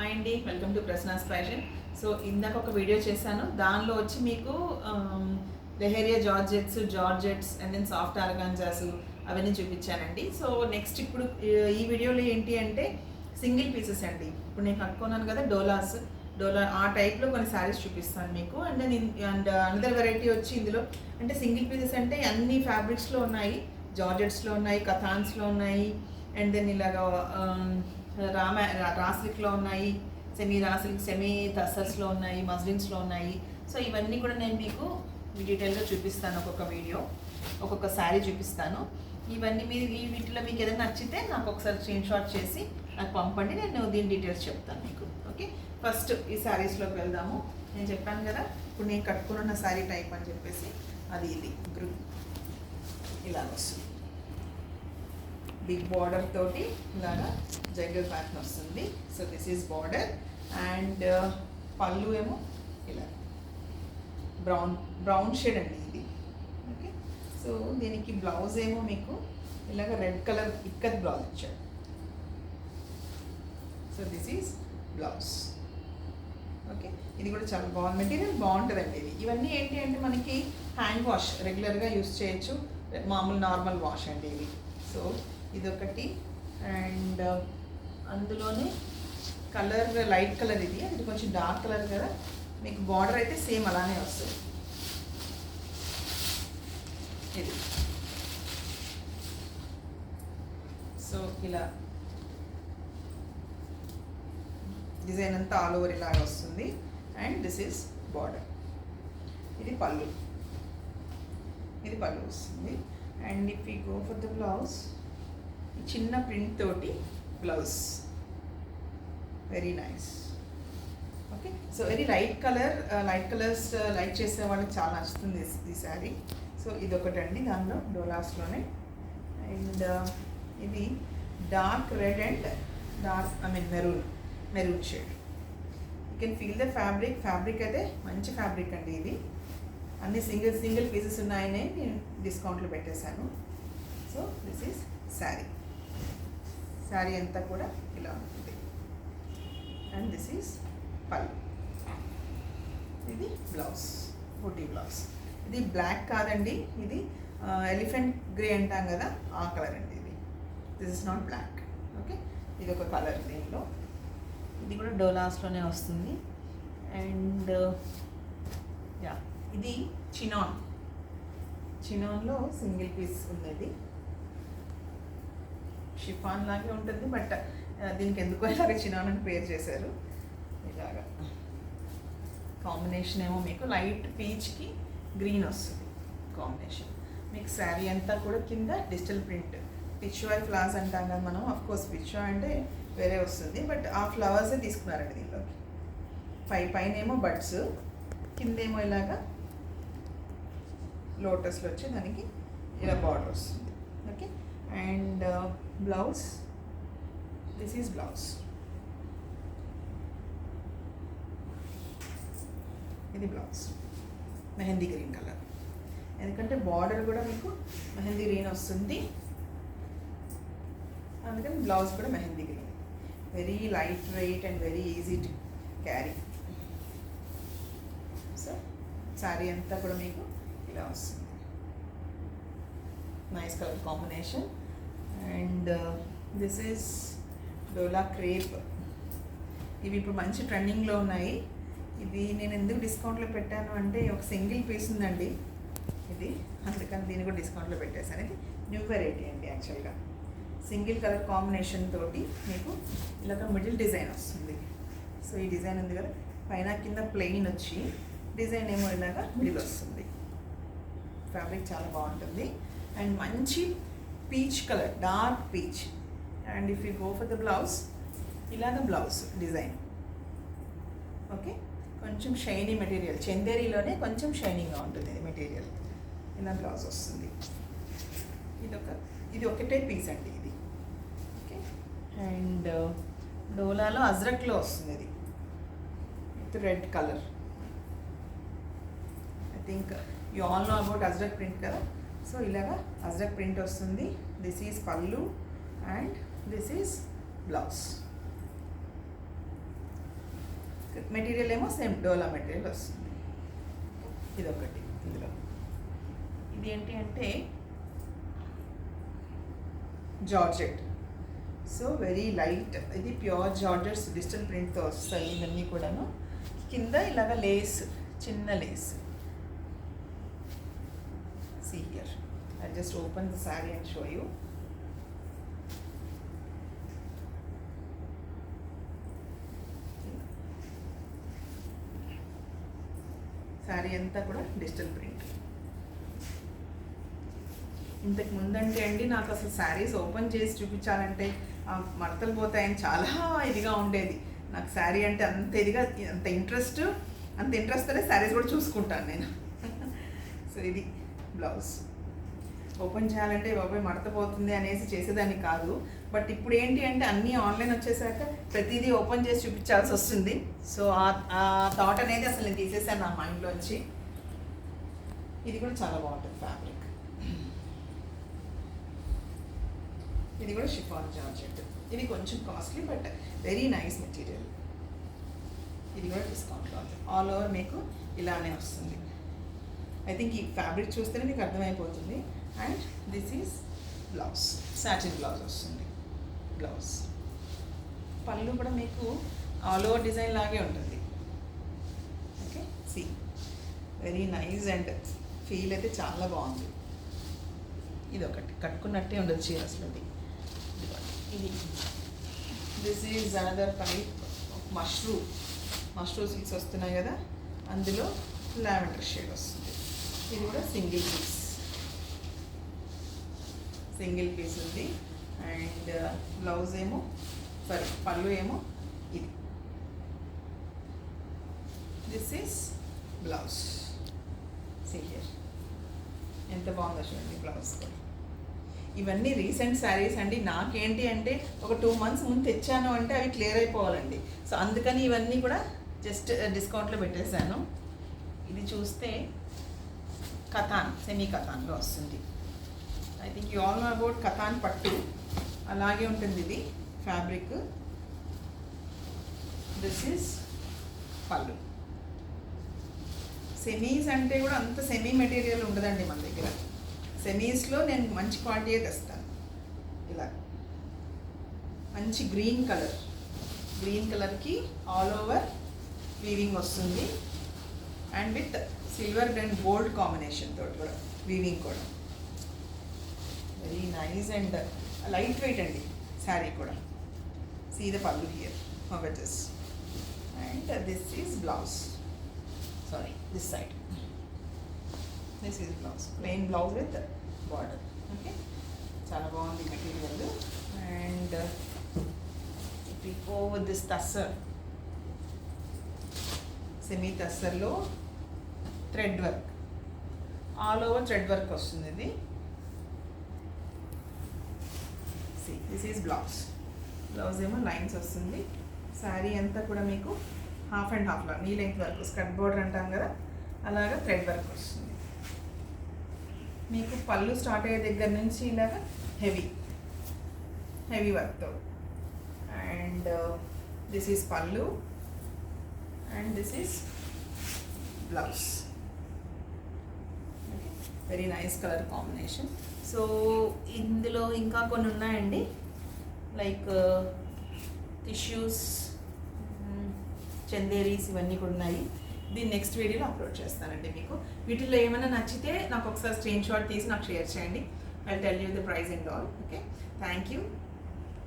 Hi అండి, welcome to Prashna's fashion. So ఇందాక ఒక వీడియో చేశాను, దానిలో వచ్చి మీకు lehariya georgettes and then soft organzas అవన్నీ చూపించానండి. సో నెక్స్ట్ ఇప్పుడు ఈ వీడియోలో ఏంటి అంటే సింగిల్ పీసెస్ అండి. ఇప్పుడు నేను కట్టుకున్నాను కదా డోలా ఆ టైప్లో కొన్ని శారీస్ చూపిస్తాను మీకు. అండ్ అనదర్ వెరైటీ వచ్చి ఇందులో అంటే సింగిల్ పీసెస్ అంటే అన్ని ఫ్యాబ్రిక్స్లో ఉన్నాయి, జార్జెట్స్లో ఉన్నాయి, కథాన్స్లో ఉన్నాయి, అండ్ దెన్ ఇలాగా రాసిల్క్లో ఉన్నాయి, సెమీ టస్సర్స్లో ఉన్నాయి, మస్లిన్స్లో ఉన్నాయి. సో ఇవన్నీ కూడా నేను మీకు డీటెయిల్గా చూపిస్తాను. ఒక్కొక్క శారీ చూపిస్తాను. ఇవన్నీ మీరు వీటిలో మీకు ఏదైనా నచ్చితే నాకు ఒకసారి స్క్రీన్ షాట్ చేసి నాకు పంపండి, నేను దీని డీటెయిల్స్ చెప్తాను మీకు. ఓకే, ఫస్ట్ ఈ శారీస్లోకి వెళ్దాము. నేను చెప్పాను కదా ఇప్పుడు నేను కట్టుకున్న శారీ టైప్ అని చెప్పేసి, ఇది ఇలా వస్తుంది. బిగ్ బార్డర్ తోటి ఇలాగా జంగల్ ప్యాటర్న్ వస్తుంది. So this is border and పళ్ళు ఏమో ఇలా బ్రౌన్ షేడ్ అండి ఇది. ఓకే, సో దీనికి బ్లౌజ్ ఏమో మీకు ఇలాగ రెడ్ కలర్ ఇక్కత్ బ్లౌజ్ ఇచ్చాడు. So this is blouse. Okay, ఇది కూడా చాలా బాగుంది, మెటీరియల్ బాగుంటుందండి ఇది. ఇవన్నీ ఏంటి అంటే మనకి హ్యాండ్ వాష్ రెగ్యులర్గా యూస్ చేయొచ్చు, మామూలు నార్మల్ వాష్ అండి ఇవి. సో ఇదొకటి, అండ్ అందులోనే కలర్ లైట్ కలర్ ఇది, అది కొంచెం డార్క్ కలర్ కదా, మీకు బార్డర్ అయితే సేమ్ అలానే వస్తుంది. ఇది సో ఇలా డిజైన్ అంతా ఆల్ ఓవర్ ఇలాగ వస్తుంది. And this is border. ఇది పళ్ళు వస్తుంది. And if you go for the blouse, చిన్న ప్రింట్ తోటి blouse, very nice. Okay, so very light colours like చేసే వాళ్ళకి చాలా నచ్చుతుంది ఈ శారీ. సో ఇదొకటి అండి దానిలో డోలాస్లోనే. అండ్ ఇది dark red and maroon shade. You can feel the fabric అయితే మంచి ఫ్యాబ్రిక్ అండి ఇది. అన్ని సింగిల్ పీసెస్ ఉన్నాయని నేను డిస్కౌంట్లో పెట్టేశాను. సో దిస్ ఈజ్ శారీ అంతా కూడా ఇలా ఉంటుంది. అండ్ దిస్ ఈజ్ పళ్ళు. ఇది బ్లౌజ్, బూటీ బ్లౌజ్. ఇది బ్లాక్ కాదండి, ఇది ఎలిఫెంట్ గ్రే అంటాం కదా, ఆ కలర్ అండి ఇది. This is not black. Okay, ఇది ఒక కలర్ దీనిలో. ఇది కూడా డోలాస్లోనే వస్తుంది. అండ్ ఇది చినాన్లో సింగిల్ పీస్ ఉన్నది. షిఫాన్ లాగే ఉంటుంది, బట్ దీనికి ఎందుకో ఇలాగ చినాన్ అని పేరు చేశారు. ఇలాగా కాంబినేషన్ ఏమో మీకు లైట్ పీచ్కి గ్రీన్ వస్తుంది కాంబినేషన్. మీకు శారీ అంతా కూడా కింద డిజిటల్ ప్రింట్, పిచ్చువై ఫ్లవర్స్ అంటాం కదా మనం. అఫ్కోర్స్ పిచ్చువై అంటే వేరే వస్తుంది, బట్ ఆ ఫ్లవర్సే తీసుకున్నారండి దీనిలోకి. పైన ఏమో బడ్స్, కిందేమో ఇలాగా లోటస్లో వచ్చి దానికి ఇలా బార్డర్ వస్తుంది. Okay, and blouse, this is blouse. ఇది బ్లౌజ్ మెహందీ గ్రీన్ కలర్, ఎందుకంటే బార్డర్ కూడా మీకు మెహందీ గ్రీన్ వస్తుంది, అందుకని బ్లౌజ్ కూడా mehndi green. Very light weight and very easy to carry. So sari అంతా కూడా మీకు ఇలా వస్తుంది. Nice colour combination. And this is dola crepe. ఇవి ఇప్పుడు మంచి ట్రెండింగ్లో ఉన్నాయి. ఇది నేను ఎందుకు డిస్కౌంట్లో పెట్టాను అంటే ఒక సింగిల్ పీస్ ఉందండి ఇది, అందుకని దీన్ని కూడా డిస్కౌంట్లో పెట్టేశాను. ఇది న్యూ వెరైటీ అండి. యాక్చువల్గా సింగిల్ కలర్ కాంబినేషన్ తోటి మీకు ఇలాగ మిడిల్ డిజైన్ వస్తుంది. సో ఈ డిజైన్ ఉంది కదా, పైన కింద ప్లెయిన్ వచ్చి డిజైన్ ఏమో ఇలాగా మిడిల్ వస్తుంది. ఫ్యాబ్రిక్ చాలా బాగుంటుంది. అండ్ మంచి peach colour, dark peach. And if you go for the blouse, ఇలాగ బ్లౌజ్ డిజైన్. ఓకే, కొంచెం షైనీ మెటీరియల్, చందేరీలోనే కొంచెం షైనీగా ఉంటుంది మెటీరియల్. ఇలా బ్లౌజ్ వస్తుంది. ఇది ఒకటే పీస్ అండి ఇది. ఓకే, అండ్ డోలాలో అజ్రక్లో వస్తుంది ఇది with red colour. I think you all know about ajrak print కదా. సో ఇలాగా అజ్రక్ ప్రింట్ వస్తుంది. This is pallu and this is blouse. Material ఏమో సేమ్ డోలా మెటీరియల్ వస్తుంది. ఇదొకటి. ఇందులో ఇది ఏంటి అంటే జార్జెట్. So very light. ఇది ప్యూర్ జార్జెట్స్ డిజిటల్ ప్రింట్తో వస్తాయి ఇవన్నీ కూడాను. కింద ఇలాగ లేస్, చిన్న lace. See here, I'll just open the saree and show you. Sari అంతా కూడా డిజిటల్ ప్రింట్. ఇంతకు ముందంటే అండి నాకు అసలు శారీస్ ఓపెన్ చేసి చూపించాలంటే మడతలు పోతాయని చాలా ఇదిగా ఉండేది. నాకు శారీ అంటే అంత ఇదిగా, అంత ఇంట్రెస్ట్తోనే శారీస్ కూడా చూసుకుంటాను నేను. సో ఇది బ్లౌజ్. ఓపెన్ చేయాలంటే బాబాయ్ మడత పోతుంది అనేసి చేసేదాన్ని కాదు. బట్ ఇప్పుడు ఏంటి అంటే అన్నీ ఆన్లైన్ వచ్చేసాక ప్రతిదీ ఓపెన్ చేసి చూపించాల్సి వస్తుంది. సో ఆ థాట్ అనేది అసలు నేను తీసేసాను నా మైండ్లోంచి. ఇది కూడా చాలా బాగుంటుంది ఫ్యాబ్రిక్. ఇది కూడా షిఫాన్ జార్జెట్. ఇది కొంచెం costly but very nice material. ఇది కూడా డిస్కౌంట్లో ఉంది. ఆల్ ఓవర్ మీకు ఇలానే వస్తుంది. ఐ థింక్ ఈ ఫ్యాబ్రిక్ చూస్తేనే మీకు అర్థమైపోతుంది. And this is blouse, satin blouse వస్తుంది. బ్లౌజ్ పళ్ళు కూడా మీకు ఆల్ ఓవర్ డిజైన్ లాగే ఉంటుంది. Okay, see very nice and feel అయితే చాలా బాగుంది. ఇది ఒకటి కట్టుకున్నట్టే ఉండదు చీర అసలు. ఇది this is another type of mushroom silks వస్తున్నాయి కదా, అందులో లావెండర్ షేడ్ వస్తుంది. ఇది కూడా సింగిల్ పీస్ ఉంది. అండ్ బ్లౌజ్ ఏమో పళ్ళు ఏమో ఇది. This is blouse. See here ఎంత బాగుందో చూడండి బ్లౌజ్ కూడా. ఇవన్నీ రీసెంట్ శారీస్ అండి. నాకేంటి అంటే ఒక 2 months ముందు తెచ్చాను అంటే అవి క్లియర్ అయిపోవాలండి. సో అందుకని ఇవన్నీ కూడా జస్ట్ డిస్కౌంట్లో పెట్టేశాను. ఇది చూస్తే కథాన్, సెమీ కథాన్లో వస్తుంది. I think you all know about Katan పట్టు. అలాగే ఉంటుంది ఇది ఫ్యాబ్రిక్. దిస్ ఈజ్ పళ్ళు. సెమీస్ అంటే కూడా అంత సెమీ మెటీరియల్ ఉండదండి మన దగ్గర. సెమీస్లో నేను మంచి క్వాలిటీ తెస్తాను. ఇలా మంచి గ్రీన్ కలర్కి ఆల్ ఓవర్ వీవింగ్ వస్తుంది. And with silver and gold combination తోటి కూడా వీవింగ్ కూడా very nice and light weight అండి శారీ కూడా. సీ ద పళ్ళు here how it is. And this is blouse. Sorry, this side. This is blouse, plain blouse with border. Okay, చాలా బాగుంది material. And it will go with this tussar, semi టస్సర్లో thread work, all over thread work వస్తుంది. ఇది this is blouse ఏమో lines వస్తుంది. శారీ అంతా కూడా మీకు హాఫ్ అండ్ హాఫ్లో నీ లెంగ్త్ వర్క్, స్కర్ట్ బోర్డర్ అంటాం కదా, అలాగా థ్రెడ్ వర్క్ వస్తుంది. మీకు పళ్ళు స్టార్ట్ అయ్యే దగ్గర నుంచి ఇలాగా హెవీ వర్క్తో. And this is pallu and this is blouse. Very nice colour combination. So ఇందులో ఇంకా కొన్ని ఉన్నాయండి, లైక్ టిష్యూస్, చందేరీస్, ఇవన్నీ కూడా ఉన్నాయి. దీన్ని నెక్స్ట్ వీడియోలో అప్లోడ్ చేస్తానండి. మీకు వీటిలో ఏమైనా నచ్చితే నాకు ఒకసారి స్క్రీన్ షాట్ తీసి నాకు షేర్ చేయండి. I tell you the price and all. Okay, thank you.